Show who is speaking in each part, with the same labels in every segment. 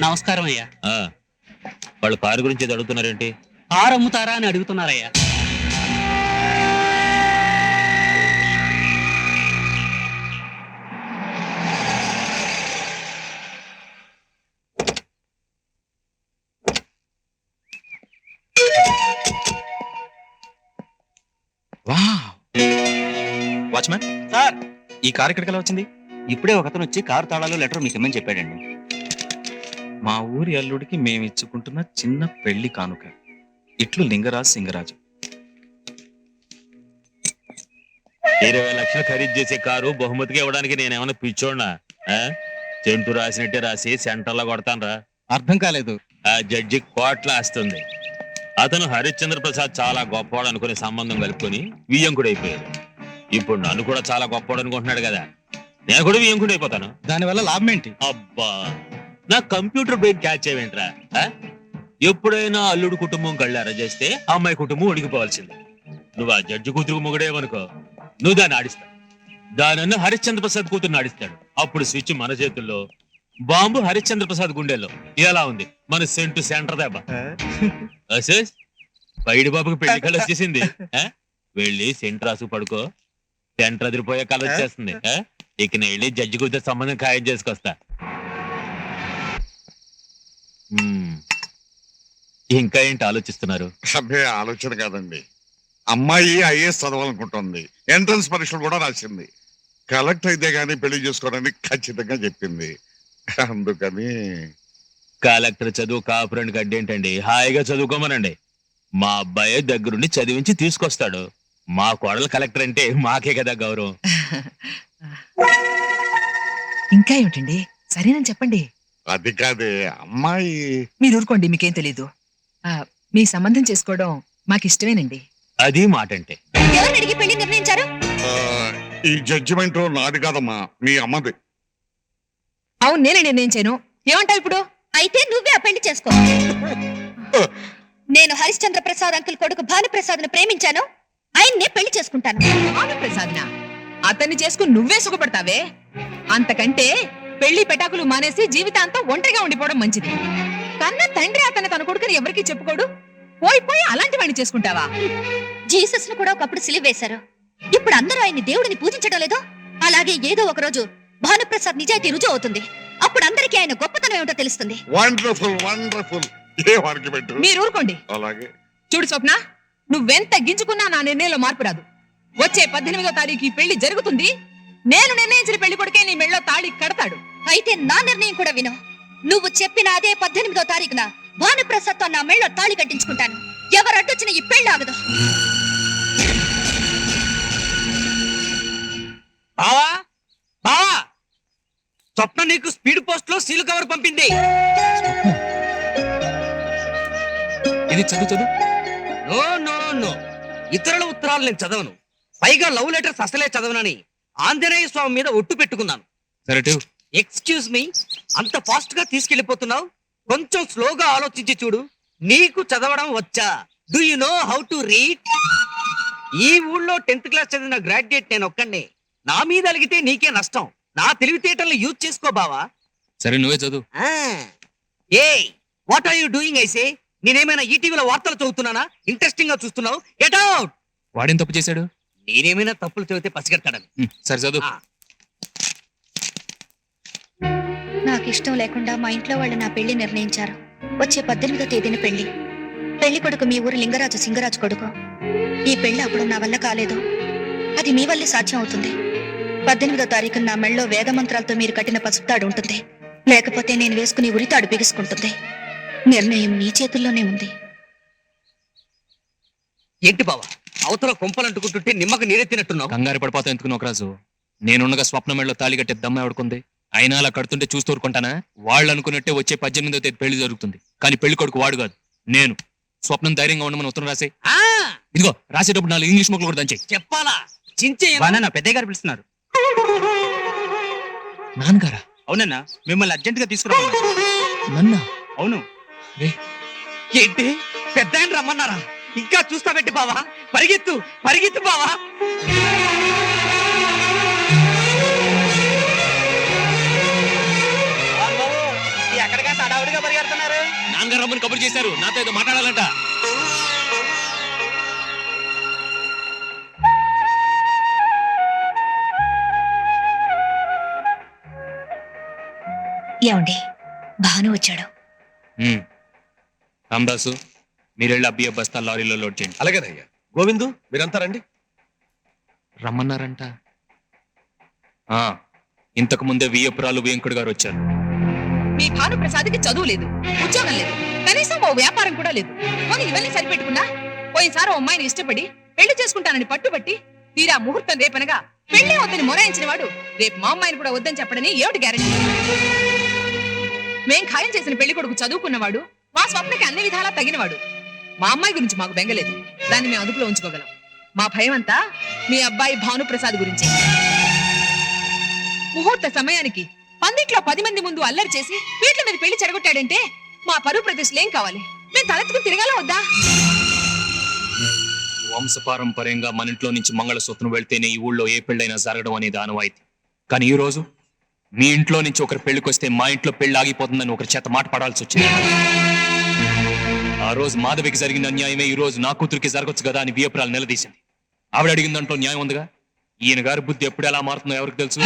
Speaker 1: నమస్కారం అయ్యా.
Speaker 2: వాళ్ళు కారు గురించి అడుగుతున్నారేంటి?
Speaker 1: కారు అమ్ముతారా అని అడుగుతున్నారయ్యా.
Speaker 3: వాచ్మెన్
Speaker 1: సార్,
Speaker 3: ఈ కార్ ఎక్కడికి వచ్చింది?
Speaker 1: ఇప్పుడే ఒకతను వచ్చి కారు తాళాలు లెటర్ మీకు ఇమ్మని చెప్పాడండి.
Speaker 3: మా ఊరి అల్లుడికి మేమిచ్చుకుంటున్న చిన్న పెళ్లి కానుక. ఇట్లు లింగరాజ్ సింగరాజు.
Speaker 2: 20 లక్షలు ఖరీదు చేసే కారు బహుమతిగా ఇవ్వడానికి నేనేమన్నా పిచ్చోడ్నా? చెంటు రాసినట్టే రాసి సెంటర్లో కొడతానరా.
Speaker 1: అర్థం కాలేదు.
Speaker 2: ఆ జడ్జి కోట్ల ఆస్తుంది. అతను హరిశ్చంద్ర ప్రసాద్ చాలా గొప్పవాడు అనుకునే సంబంధం కలుపుకొని వియ్యంకుడైపోయాడు. ఇప్పుడు నన్ను కూడా చాలా గొప్పవాడు అనుకుంటున్నాడు కదా, నేను కూడా వియ్యంకుడు అయిపోతాను.
Speaker 1: దానివల్ల లాభం ఏంటి?
Speaker 2: అబ్బా, నా కంప్యూటర్ బ్రెయిన్ క్యాచ్ అయ్యేంట్రా. ఎప్పుడైనా అల్లుడు కుటుంబం కళ్ళారా చేస్తే అమ్మాయి కుటుంబం ఉడికిపోవాల్సింది. నువ్వు ఆ జడ్జి కూతురు మొగడేవనుకో, నువ్వు దాన్ని ఆడిస్తావు. దానన్ను హరిశ్చంద్ర ప్రసాద్ కూతురు ఆడిస్తాడు. అప్పుడు స్విచ్ మన చేతుల్లో, బాంబు హరిశ్చంద్ర ప్రసాద్ గుండెల్లో. ఎలా ఉంది మన సెంటర్ దెబ్బ? పైడి బాబుకి పెళ్లి కళ వచ్చేసింది. వెళ్ళి సెంటర్ రాసు పడుకో, సెంటర్ అదిరిపోయే కళ వచ్చేస్తుంది. ఇక నేను వెళ్ళి జడ్జి కూతురు సంబంధం ఖాయం చేసుకొస్తా. ఇంకా ఏంటి ఆలోచిస్తున్నారు?
Speaker 4: అబ్బే ఆలోచన కాదండి, అమ్మాయి ఐఏఎస్ చదవాలనుకుంటుంది. ఎంట్రన్స్ పరీక్షలు కూడా రాసింది. కలెక్ట్ అయితే గానీ పెళ్లి చేసుకోవడానికి ఖచ్చితంగా చెప్పింది. అందుకని
Speaker 2: కలెక్టర్ చదువు కాపురానికి అడ్డేంటండి, హాయిగా చదువుకోమనండి. మా అబ్బాయి దగ్గరుండి చదివించి తీసుకొస్తాడు. మా కోడలు కలెక్టర్ అంటే మాకే కదా గౌరవం.
Speaker 5: ఇంకా ఏమిటండి, సరేనని చెప్పండి.
Speaker 4: అది కాదే అమ్మాయి.
Speaker 5: మీరు ఊరుకోండి, మీకేం తెలీదు. మీ సంబంధం చేసుకోవడం మాకు ఇష్టమేనండి.
Speaker 2: అది మాట అంటే.
Speaker 6: ఎవరిని అడిగి పెళ్లి నిర్ణయించారు?
Speaker 4: ఈ జడ్జిమెంట్ నాది కాదమ్మా, మీ అమ్మది.
Speaker 5: అవును, నేనే నిర్ణయించాను. ఏమంటావు ఇప్పుడు?
Speaker 6: అయితే నువ్వే ఆ పెళ్లి చేసుకో. నేను హరిశ్చంద్ర ప్రసాద్ అంకుల్ కొడుకు భానుప్రసాద్ ను ప్రేమించాను, ఆయన్నే పెళ్లి చేసుకుంటాను.
Speaker 5: భానుప్రసాద్నా? అతన్ని చేసుకుని నువ్వే సుఖపడతావే. అంతకంటే పెళ్లి పెటాకులు మానేసి జీవితాంతం ఒంటరిగా ఉండిపోవడం మంచిది. కన్న తండ్రి అతను తన కొడుకుని ఎవరికీ చెప్పుకోడు, పోయి అలాంటి వాడిని చేసుకుంటావా?
Speaker 6: జీసస్ ను కూడా ఒకప్పుడు సిలువ వేశారు. ఇప్పుడు అందరూ ఆయన్ని దేవుడిని పూజించడం లేదు. అలాగే ఏదో ఒక రోజు భానుప్రసాద్ నిజాయితీ రుజువు అవుతుంది. అప్పుడు అందరికీ ఆయన గొప్పతనం ఏమిటో తెలుస్తుంది.
Speaker 4: Wonderful wonderful. ఏ ఆర్గ్యుమెంట్?
Speaker 5: మీరు ఊరుకోండి.
Speaker 4: అలాగే
Speaker 5: చూడు స్వప్న, నువ్వెంత గింజుకున్నా నా నిర్ణయంలో మార్పు రాదు. వచ్చే 18వ తారీఖు ఈ పెళ్లి జరుగుతుంది. నేను నిర్ణయించిన పెళ్లి కొడుకే నీ మెళ్ళో తాళి కడతాడు.
Speaker 6: అయితే నా నిర్ణయం కూడా విను. నువ్వు చెప్పిన అదే 18వ తారీఖున భానుప్రసాద్ తో నా మెళ్ళో తాళి కట్టించుకుంటాను. ఎవరు అడ్డొచ్చిన ఈ పెళ్లి ఆగదు.
Speaker 1: బావా బావా, స్వప్న నీకు స్పీడ్ పోస్ట్ లో సీల్ కవర్ పంపింది.
Speaker 3: ఇది చదువు.
Speaker 1: నో నో నో, ఇతరుల ఉత్తరాలు నేను చదవను. పైగా లవ్ లెటర్స్ అసలే చదవనని ఆంజనేయ స్వామి మీద ఒట్టు పెట్టుకున్నాను.
Speaker 3: సరే.
Speaker 1: ఎక్స్క్యూజ్ మీ, అంత ఫాస్ట్ గా తీసుకెళ్లిపోతున్నావు? కొంచెం స్లోగా ఆలోచించి చూడు. నీకు చదవడం వచ్చా? Do you know how to read? ఈ ఊళ్ళో 10th క్లాస్ చదివిన గ్రాడ్యుయేట్ నేను ఒక్కడే. నా మీద అలిగితే నీకే నష్టం. నా తెలివితేటల్ని యూజ్ చేసుకో బావా.
Speaker 3: సరే, నువ్వే చదువు.
Speaker 1: ఏయ్, వాట్ ఆర్ యు డూయింగ్? ఐసే, నేనేమైనా ఈటీవీలో వార్తలు చదువుతున్నానా? ఇంట్రెస్టింగ్ గా చూస్తున్నావు? Get out.
Speaker 3: వాడేం తప్పు చేశాడు?
Speaker 1: నేనేమైనా తప్పులు చదివితే పసిగడతాడని.
Speaker 3: సరే చదువు.
Speaker 6: నాకు ఇష్టం లేకుండా మా ఇంట్లో వాళ్ళు నా పెళ్లి నిర్ణయించారు. వచ్చే 18వ తేదీన పెళ్లి. పెళ్లి కొడుకు మీ ఊరు లింగరాజు సింగరాజు కొడుకు. ఈ పెళ్లి అప్పుడు నా వల్ల కాలేదు, అది మీ వల్లే సాధ్యం అవుతుంది. 18వ తారీఖున నా మెళ్ళలో వేదమంత్రాలతో మీరు కట్టిన పసుపుతాడు ఉంటుంది, లేకపోతే నేను వేసుకుని ఉరితాడు బిగుసుకుంటుంది. నిర్ణయం నీ చేతుల్లోనే ఉంది.
Speaker 1: ఏంటి బావా, అవతల కొంపలంటుకుంటుంటే నిమ్మకు నీరెత్తినట్టున్నావు?
Speaker 3: కంగారు పడిపోతా ఎందుకు నోకరాజు? నేనున్నగా స్వప్న మెళ్ళలో తాళి కట్టే దమ్మ ఎవడుకుంది? అయినా అలా కడుతుంటే చూస్తూ ఊరుకుంటానా? వాళ్ళు అనుకున్నట్టే వచ్చే 18వ తేదీ పెళ్లి జరుగుతుంది. కానీ పెళ్లి కొడుకు వాడు కాదు, నేను. స్వప్నం ధైర్యంగా ఉండమని ఉత్తరం రాసే. ఇదిగో రాసేటప్పుడు 4 ఇంగ్లీష్ ముక్కలు కూడా దంచి
Speaker 1: చెప్పాలా? చించే
Speaker 7: పెద్దయ్య గారు పిలుస్తున్నారు.
Speaker 3: నాన్నగారా?
Speaker 7: అవునన్నా, మిమ్మల్ని అర్జెంట్ గా తీసుకురామన్నారు.
Speaker 3: నన్నా?
Speaker 7: అవును.
Speaker 1: ఏంటి, పెద్ద ఆయన రమ్మన్నారా? ఇంకా చూస్తాబెట్టి బావా, పరిగెత్తు పరిగెత్తు బావా.
Speaker 3: రమ్మని కబురు చేశారు. నాతో ఏదో మాట్లాడాలంట.
Speaker 6: ఏమండి, భాను వచ్చాడు.
Speaker 3: రామదాసు, మీరెళ్ళి అబ్బియ బస్తా లారీలో లోడ్ చేయండి.
Speaker 8: అలాగేనయ్యా. గోవిందు, మీరంతా రండి.
Speaker 3: రమ్మన్నారంట. ఇంతకు ముందే వియ్యపురాలు వెంకుడు గారు వచ్చారు.
Speaker 5: మీ భానుప్రసాద్కి చదువు లేదు, ఉద్యోగం లేదు, కనీసం ఓ వ్యాపారం కూడా లేదు. పోనీ ఇవన్నీ సరిపెట్టుకున్నా పోయినసారి ఓ అమ్మాయిని ఇష్టపడి పెళ్లి చేసుకుంటానని పట్టుబట్టి తీరా ముహూర్తం రేపనగా పెళ్లి వద్దని మొరాయించిన వాడు రేపు మా అమ్మాయిని కూడా వద్దని చెప్పడని ఏమిటి గ్యారెంటీ? మేం ఖాయం చేసిన పెళ్లి కొడుకు చదువుకున్నవాడు, మా స్వప్నకి అన్ని విధాలా తగినవాడు. మా అమ్మాయి గురించి మాకు బెంగలేదు, దాన్ని మేము అదుపులో ఉంచుకోగలం. మా భయం అంతా మీ అబ్బాయి భానుప్రసాద్ గురించి. ముహూర్త సమయానికి పందిట్లో 10 మంది ముందు అల్లరి చేసి వీట్ల మీద పెళ్లి చెడగొట్టాడంటే మా పరువు ప్రతిష్టలు ఏం కావాలి? మేము తలెత్తుకుని తిరగాల వద్దా?
Speaker 3: వంశపారంపర్యంగా మన ఇంట్లో నుంచి మంగళసూత్రం వెళ్తేనే ఈ ఊళ్ళో ఏ పెళ్ళైనా జరగడం అనేది ఆనవాయితీ. కానీ ఈ రోజు మీ ఇంట్లో నుంచి ఒకరి పెళ్లికొస్తే మా ఇంట్లో పెళ్లి ఆగిపోతుందని ఒకరి చేత మాట పడాల్సి వచ్చింది. ఆ రోజు మాధవికి జరిగిన అన్యాయమే ఈ రోజు నా కూతురికి జరగొచ్చు కదా అని వియ్యపురాలు నిలదీసింది. ఆవిడ అడిగిన దాంట్లో న్యాయం ఉందిగా. ఈయన గారి బుద్ధి ఎప్పుడు ఎలా మారుతుందో ఎవరికి తెలుసు.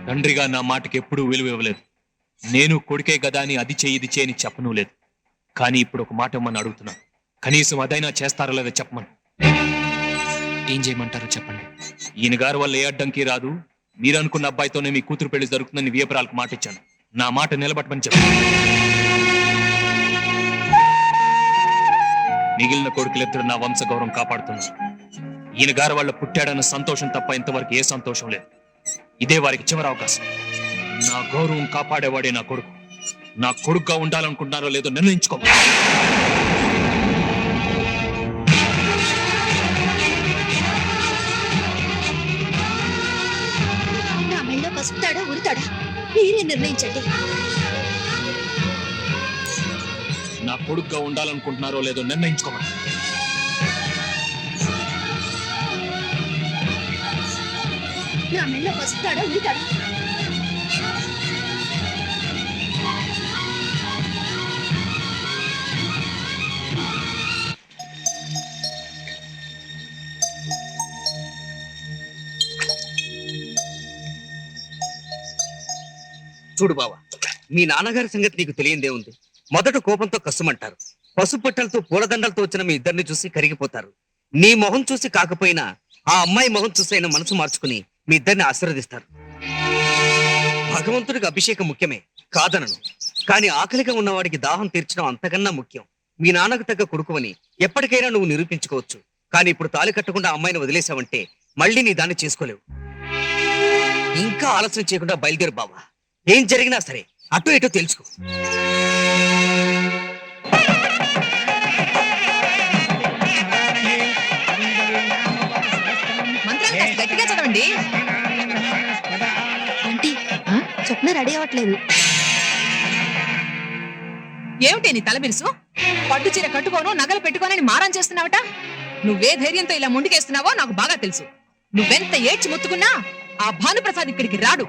Speaker 3: తండ్రిగా నా మాటకి ఎప్పుడూ విలువ ఇవ్వలేదు. నేను కొడుకే కదా అని అది చేయి ఇది చేయని చెప్పను లేదు. కానీ ఇప్పుడు ఒక మాట ఇమ్మని అడుగుతున్నాను. కనీసం అదైనా చేస్తారో లేదో చెప్పమను. ఏం చేయమంటారో చెప్పండి. ఈయన గారి వల్ల ఏ అడ్డంకి రాదు. మీరు అనుకున్న అబ్బాయితోనే మీ కూతురు పెళ్లి జరుగుతుందని వియ్యపురాలకు మాట ఇచ్చాను. నా మాట నిలబట్టమని చెప్పండి. మిగిలిన కొడుకులిద్దరు నా వంశ గౌరవం కాపాడుతున్నారు. ఈయన గారి వాళ్ళ పుట్టాడన్న సంతోషం తప్ప ఇంతవరకు ఏ సంతోషం లేదు. ఇదే వారికి చివరి అవకాశం. నా గౌరవం కాపాడేవాడే నా కొడుకు. నా కొడుకుగా ఉండాలనుకుంటున్నారో లేదో నిర్ణయించుకో.
Speaker 6: నా మెళ్ళో కసుపుతాడా ఉరుతాడా మీరే నిర్ణయించండి.
Speaker 3: నా కొడుకుగా ఉండాలనుకుంటున్నారో లేదో నిర్ణయించుకోమని.
Speaker 6: నా మెళ్ళో కసుపుతాడా ఉరుతాడా?
Speaker 1: చూడు బావా, మీ నాన్నగారి సంగతి నీకు తెలియందే ఉంది. మొదట కోపంతో కసుమంటారు. పసుపట్టలతో పూలదండలతో వచ్చిన మీ ఇద్దరిని చూసి కరిగిపోతారు. నీ మొహం చూసి కాకపోయినా ఆ అమ్మాయి మొహం చూసి అయినా మనసు మార్చుకుని మీ ఇద్దరిని ఆశీర్వదిస్తారు. భగవంతుడికి అభిషేకం ముఖ్యమే, కాదనను. కానీ ఆకలిగా ఉన్నవాడికి దాహం తీర్చడం అంతకన్నా ముఖ్యం. మీ నాన్నకు తగ్గ కొడుకువని ఎప్పటికైనా నువ్వు నిరూపించుకోవచ్చు. కానీ ఇప్పుడు తాళి కట్టకుండా అమ్మాయిని వదిలేసావంటే మళ్ళీ నీ దాన్ని చేసుకోలేవు. ఇంకా ఆలస్యం చేయకుండా బయలుదేరు బావా. ఏం జరిగినా సరే అటు ఇటు తెలుసుకో.
Speaker 5: మంత్రాలు కాస్త గట్టిగా చదవండి.
Speaker 6: ఆంటీ, స్వప్న రెడీ అవ్వట్లేదు.
Speaker 5: ఏమిటి నీ తల బిరుసు? పట్టు చీర కట్టుకోను, నగలు పెట్టుకోనని మారం చేస్తున్నావట. నువ్వే ధైర్యంతో ఇలా ముందుకేస్తున్నావో నాకు బాగా తెలుసు. నువ్వెంత ఏడ్చి ముత్తుకున్నా ఆ భానుప్రసాద్ ఇక్కడికి రాడు.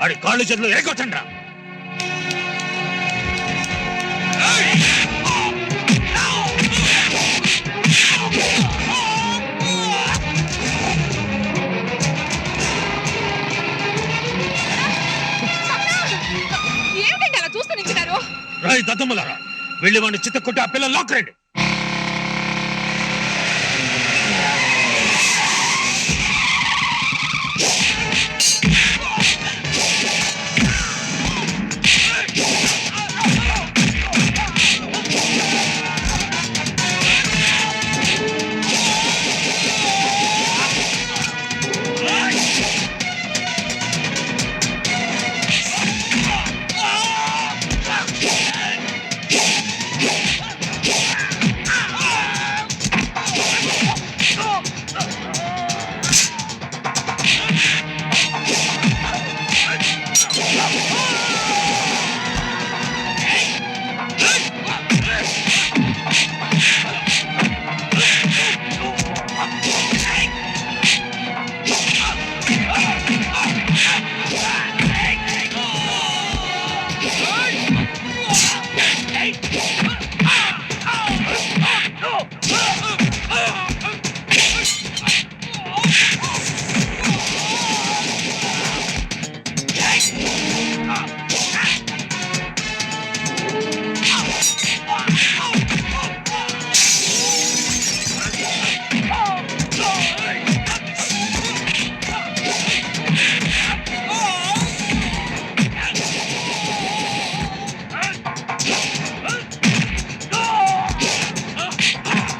Speaker 2: ఆడి కాళ్ళు చేతులు ఎరగొట్టండి రా.
Speaker 5: ఏమిటండి అలా చూస్తూ నించున్నారు?
Speaker 2: రాయి దద్దమ్మలారా, వెళ్ళి వాడిని చిత్త కొట్టి ఆ పిల్లలు లాక్కరండి.